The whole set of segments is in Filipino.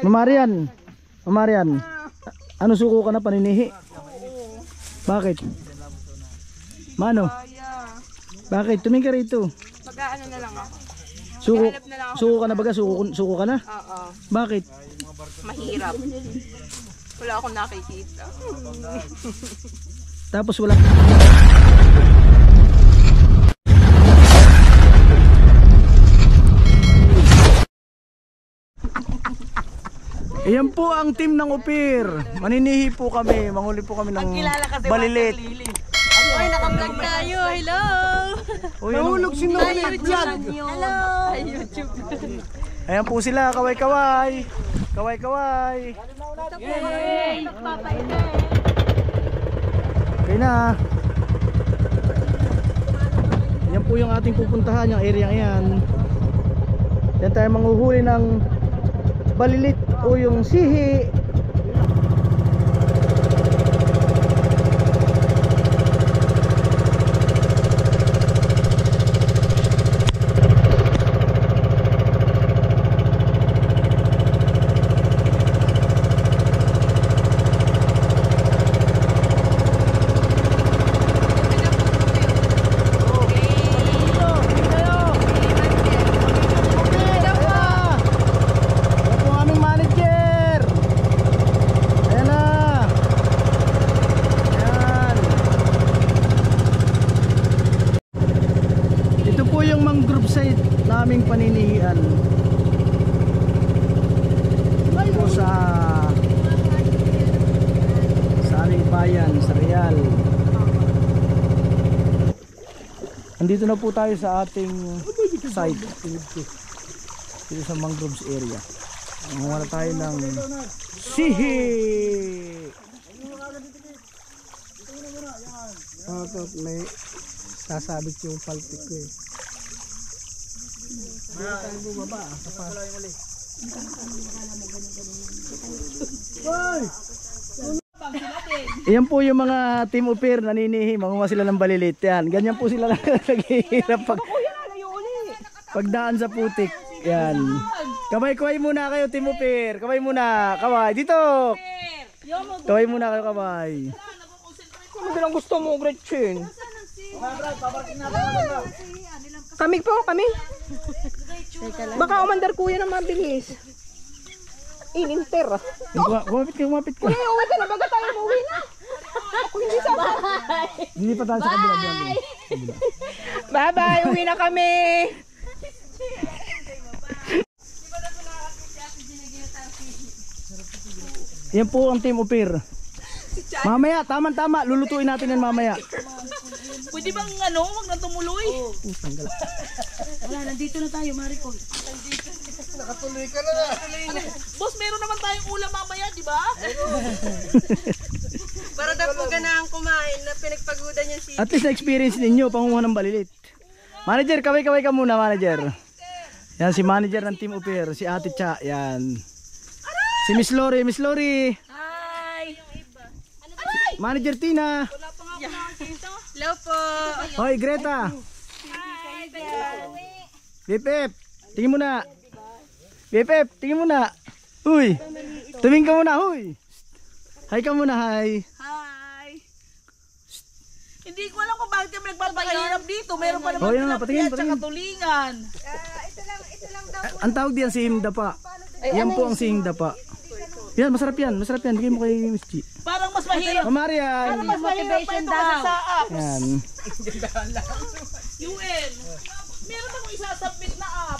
Mamarian. Mamarian. Ano, suko ka na paninihi? Bakit? Mano? Bakit? Tumingin ka rito. Pag-ano na lang ako. Suko ka na baga? Suko ka na? Oo. Bakit? Mahirap. Wala akong nakikita. Tapos wala. Ayan po ang team ng Upir. Maninihi po kami. Manghuli po kami ng balilit. Ay, naka-vlog tayo. Hello! Nahulog si Noli. Hello! Ay, YouTube. Ayan po sila. Kaway-kaway. Kaway-kaway. Yay! Magpapainit. Okay na. Yan po yung ating pupuntahan. Yung area yan. Yan tayo manghuhuli ng balilit o yung sihi. Naming paninihian po sa aming bayan sa Real. Andito na po tayo sa ating site dito sa mangroves area. Manguha na tayo ng sihi. May sasabit yung palpit ko eh. Ayan po yung mga team Upir naninihi, manguha sila ng balilit. Yan, ganyan po sila naghihirap pagdaan sa putik. Yan. Kaway-kaway muna kayo team Upir. Kaway muna, kaway dito. Kaway muna kayo, kaway. Ano lang gusto mo, Gretchen? Kami po, kami. Baka umandar kuya ng mabilis. Ininter. Kumapit ka. Uy, uwi ka na. Baga tayo umuwi na. Ako hindi sabay. Hindi pa tayo sa kabila. Bye-bye. Uwi na kami. Yan po ang team Upir. Mamaya, tama-tama. Lulutuin natin yan mamaya. Pwede bang wag na tumuloy? Wala, nandito na tayo, Maricol. Nakatuloy ka na. Boss, meron naman tayong ulam mamaya, di ba? Para daw po ganang kumain na pinagpagudan niya si... At least na-experience ninyo pangunguha ng balilit. Manager, kaway-kaway ka muna, manager. Yan si manager ng team Upir, si Ate Cha. Yan. Si Miss Lori, Miss Lori. Hi! Manager Tina. Hello po. Hoy, Greta. Bipep, tingin muna. Bipep, tingin muna. Huy, tumingin ka muna, huy. Hi ka muna, hi. Hi! Hindi ko alam kung bakit kami nagpapahirap dito. Meron pa naman Oh, yan nga, patingin, at saka tulingan. Ito lang daw. Ang tawag diyan si Himdapa. Yan po ang si Himdapa. Yan, masarap yan, masarap yan. Bigay mo kay Miss G. Parang mas mahirap. Mamarian. Parang mas mahirap pa ito kasi sa apps. Yan. UN. Meron akong isasubmit na app.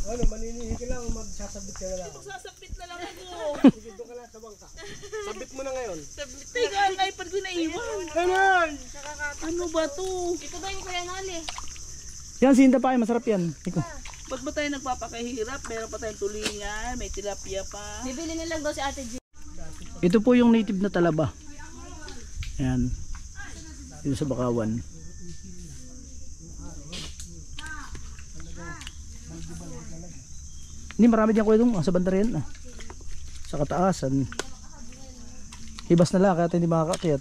Ano, maninihi ka lang, magsasabit ka na lang. Magsasubmit na lang ako. Dito ka lang sa bangka. Sabit mo na ngayon. Teka, ang iPad ko naiwan. Ganun! Ano ba to? Ito ba yung kuya Nali? Yan, si Himdapa, masarap yan. Iko. Ba't ba tayo nagpapakahirap? Meron pa tayong tulingan, may tilapia pa. Bibili na lang daw si Ate G. Ito po yung native na talaba. Yan. Dito sa Bakawan. Hindi, marami dyan ko itong sa banda rin. Sa kataasan. Hibas na lang kaya hindi makakakyat.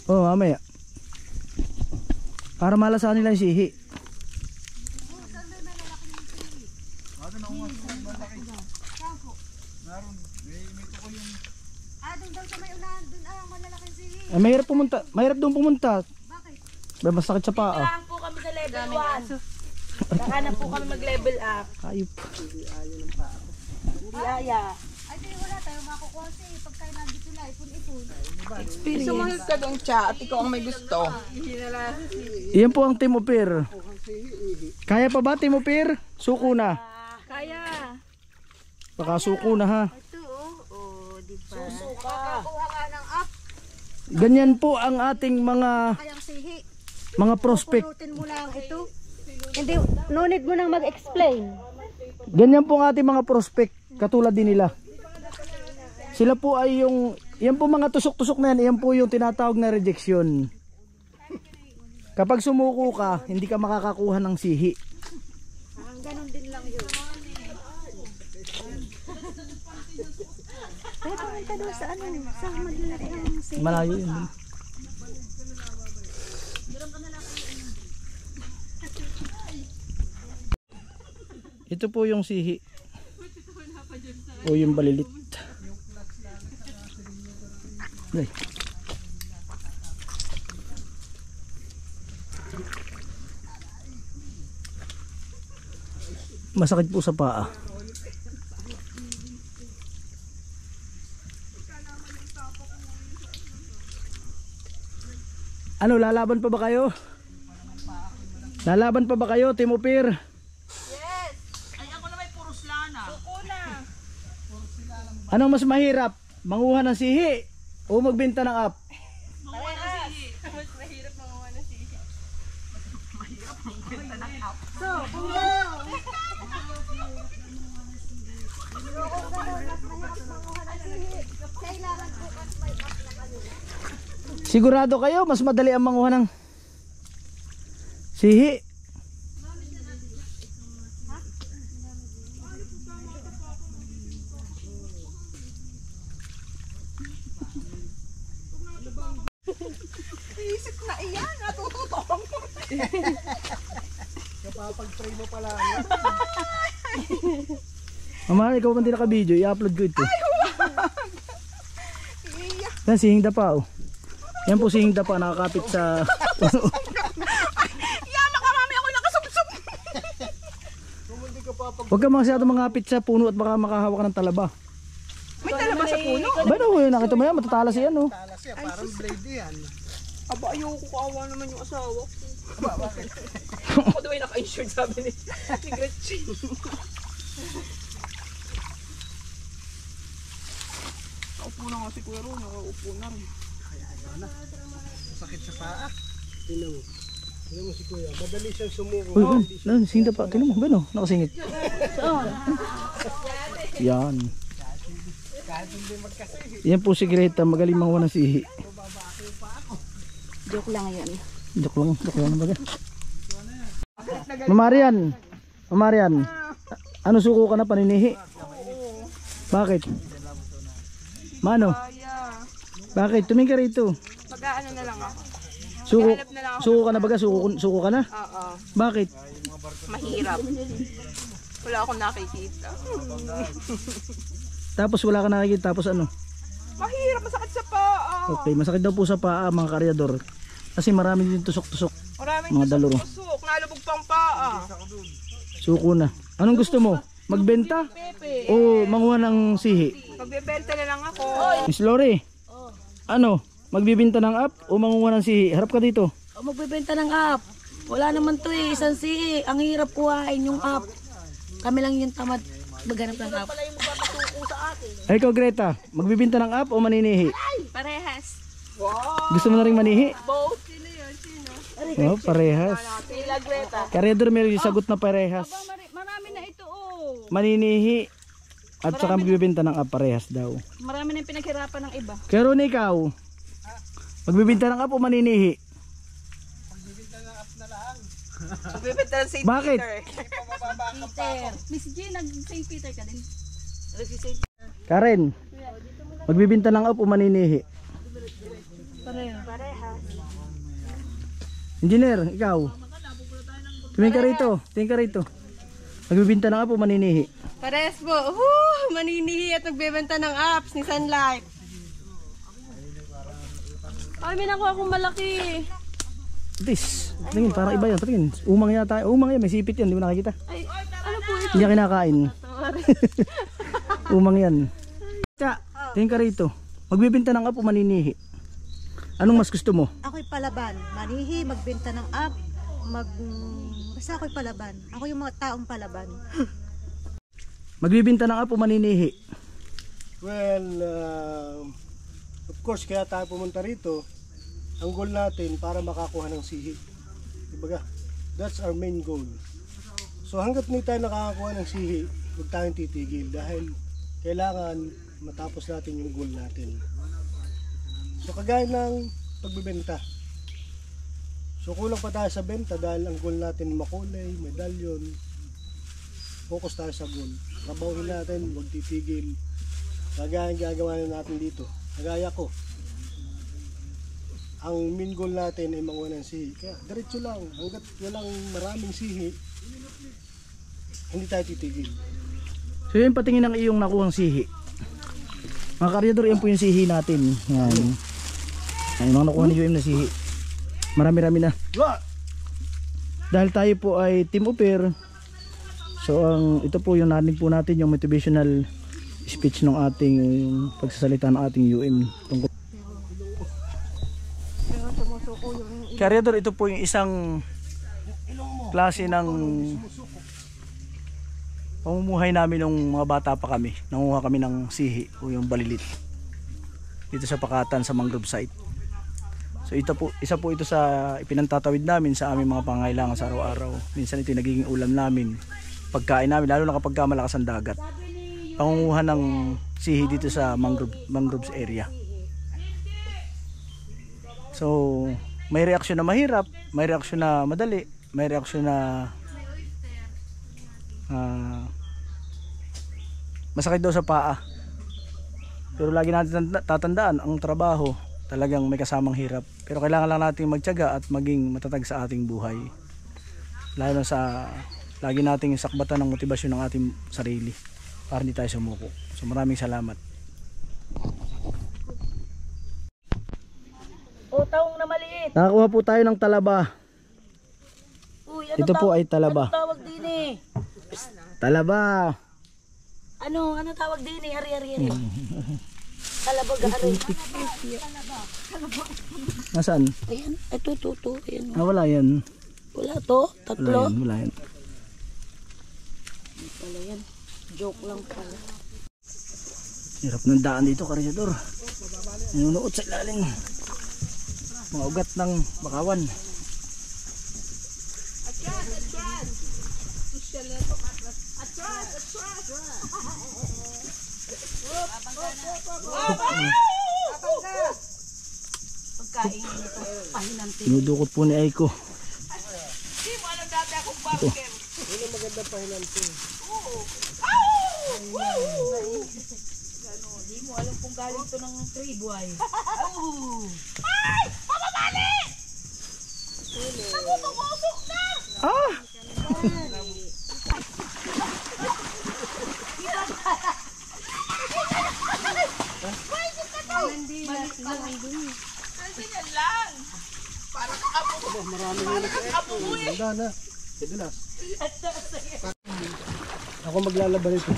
Oo, mamaya. Para malasahan nila yung sihi. Mahirap pumunta. Mahirap doon pumunta. Bakit? Mas sakit sa paa. Kailangan po kami sa level 1. Saka na po kami mag-level up. Ayop. Hindi aya. Ay, di wala tayo makukuha kasi pagka nandito lang, ipon-ipon. Sumahil ka doon, Cha, at ikaw ang may gusto. Iyan po ang Team Upir. Kaya pa ba Team Upir? Suko na. Kaya. Baka suko na ha. Ito, oh, di ba? Kakakuha ka ng up, Ganyan po ang ating mga kayang sihi. prospect. Pulutin mo lang ito. Hindi, no need mo nang mag-explain. Ganyan po ang ating mga prospect. Katulad din nila. Sila po ay yung, yan po mga tusok-tusok na yan, yan po yung tinatawag na rejection. Kapag sumuko ka, hindi ka makakakuha ng sihi. Ganon din lang yun. Kaya pumunta doon sa ano, sa malalaki ang sihi. Malayo yun. Ito po yung sihi. O yung balilit. Ay. Masakit po sa paa. Ano, lalaban pa ba kayo? Lalaban pa ba kayo, Team Upir? Ay, ako na may puros lana. Suko na. Anong mas mahirap? Manguha ng sihi o magbenta ng up? Manguha ng sihi. Mas mahirap manguha ng sihi. Mahirap manguha ng up. So, kung kailangan po mas may up na kami. Sigurado kayo mas madali ang manguha ng sihi? Isip na iyan, natututong mo. Kapapag-try mo pala. Mama, ikaw pa hindi naka-video, i-upload ko ito. Yan, sihing dapa oh. Yan po sihing dapa, nakakapit sa puno. Yaman ka, mami, ako nakasubsob. Huwag ka masyado mangapit sa puno at baka makahawa ka ng talaba. May talaba sa puno. Ba no, nakita mo yan, matatalas yan oh. Talas yan, parang blade yan. Aba, ayoko, kaawa naman yung asawa ko. Bakit? Ako daw ay naka-insured, sabi ni Gretchen. Nakaupo na nga si Kuya Ron, nakaupo na rin. Sakit sa paa. Tingnan mo. Tingnan mo si Kuya. Madali siyang sumuko. Uy, gan, sihing dapa, tingnan mo, gano, nakasingit. Yan. Yan po si Greta, magaling manguha ng sihi. Joke lang yan. Joke lang baga. Mamarian, ano suko ka na paninihi? Bakit? Mano? Bakit? Tumingin ka rito. Mag-aano na lang ako. Suko ka na baga? Suko ka na? Oo. Bakit? Mahirap. Wala akong nakikita. Tapos wala ka nakikita, tapos ano? Mahirap, masakit sa paa. Okay, masakit daw po sa paa mga karyador. Kasi marami din tusok-tusok. Maraming Mga daluro. tusok, nalubog pang paa. Suko na. Anong gusto mo? Magbenta? O manguha ng sihi? Magbebenta na lang ako. Miss Lori, ano? Magbibenta ng up o manguha ng sihi? Harap ka dito. O, magbebenta ng up. Wala naman to eh, isang sihi. Ang hirap kuhain yung up. Kami lang yung tamad maghanap ng up. Ay, ikaw Greta, magbibenta ng up o maninihi? Parehas. Gusto mo na rin manihi? Both. Oh, parehas. Sila Greta. Karyador may sagot na parehas. Marami na ito oh. Maninihi at saka magbibenta ng up, parehas daw. Marami na yung pinaghirapan ng iba. Pero ikaw, magbibenta ng up o maninihi? Magbebenta ng St. Bakit? Peter. Miss G, nag-St. Peter ka din. Karen, magbibenta ng up o maninihi? Pareho. Parehas. Engineer, ikaw. Tumingin ka rito. Tingin ka rito. Nagbibinta na nga po maninihi. Pares po. Maninihi at nagbebenta ng apps ni Sun Life. Ay, may nakuha akong malaki. This. Tingin, parang iba yan. Tingin. Umang yata. Umang yan. May sipit yan. Di mo nakikita. Ay, ano po ito? Hindi niya kinakain. Umang yan. Tsa, tingin ka rito. Magbibinta na nga po maninihi. Anong mas gusto mo? Ako'y palaban. Manihi, magbenta ng app, basta ako'y palaban. Ako yung mga taong palaban. Magbibinta na nga po maninihi. Well, of course, kaya tayo pumunta rito. Ang goal natin para makakuha ng sihi. Diba? That's our main goal. So hanggat hindi tayo nakakakuha ng sihi, huwag tayong titigil dahil kailangan matapos natin yung goal natin. So kagaya ng pagbibenta. So kulang pa tayo sa benta dahil ang goal natin makulay, medalyon. Focus tayo sa goal. Trabahuin natin, huwag titigil. Kagaya ang gagawa na natin dito. Kagaya ko. Ang main goal natin ay manguha ng sihi. Kaya diretso lang. Hanggat walang maraming sihi, hindi tayo titigil. So yun patingin ng iyong nakuhang sihi. Mga karyador, yan po yung sihi natin. Yan. Ay, mga nakuha ni UM na sihi. Marami-rami na. Dahil tayo po ay team upper. So ito po yung narinig po natin, yung motivational speech ng ating pagsasalita ng ating UM tungkol. Karyador, ito po yung isang klase ng pamumuhay namin nung mga bata pa kami. Nanguha kami ng sihi o yung balilit dito sa Pakatan sa mangrove site. So ito po, isa po ito sa ipinantatawid namin sa aming mga pangailangan sa araw-araw. Minsan ito yung nagiging ulam namin, pagkain namin, lalo na kapag malakas ang dagat. Pangunguha ng sihi dito sa mangroves area. So may reaksyon na mahirap, may reaksyon na madali, may reaksyon na masakit daw sa paa. Pero lagi natin tatandaan, ang trabaho talagang may kasamang hirap. Pero kailangan lang natin magtiyaga at maging matatag sa ating buhay. Lalo na sa lagi nating sakbatan ng motibasyon ng ating sarili para hindi tayo sumuko. So maraming salamat. O, taong na maliit. Nakakuha po tayo ng talaba. Uy, Ito po ay talaba. Ano tawag din eh? Talaba. Ano tawag din eh? Ari. Talabag, ari. Nasaan? Ayan, ito. Ayan. Wala yan. Wala to, tatlo. Wala yan. Wala yan. Joke lang pala. Hirap ng daan dito, karyador. Nanunuot sa ilalim. Mga ugat ng bakawan. Pagkain nito, pahinante. Dinudukot po ni Aiko. Ito. Hindi mo alam kung galing to ng tribo ay. Ah! Ganda na. Kedulas. Ako maglalaba rito.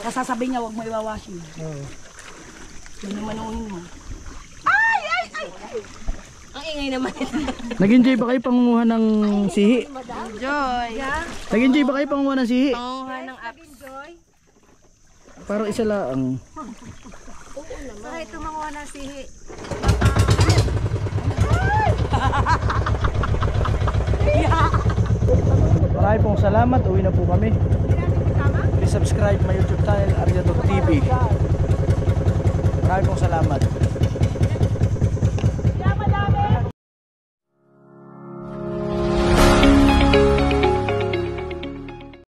Kasasabi niya, huwag mo iwawasin. Oo. Hindi manuhin mo. Ang ingay naman ito. Nag-enjoy ba kayo pangunguha ng sihi? Joy. Nag-enjoy ba kayo pangunguha ng sihi? Panguha ng apps. Parang isa lang. Para ito manguha ng sihi. Maraming pong salamat. Uwi na po kami. Please subscribe my YouTube channel, Ariador TV. Maraming pong salamat.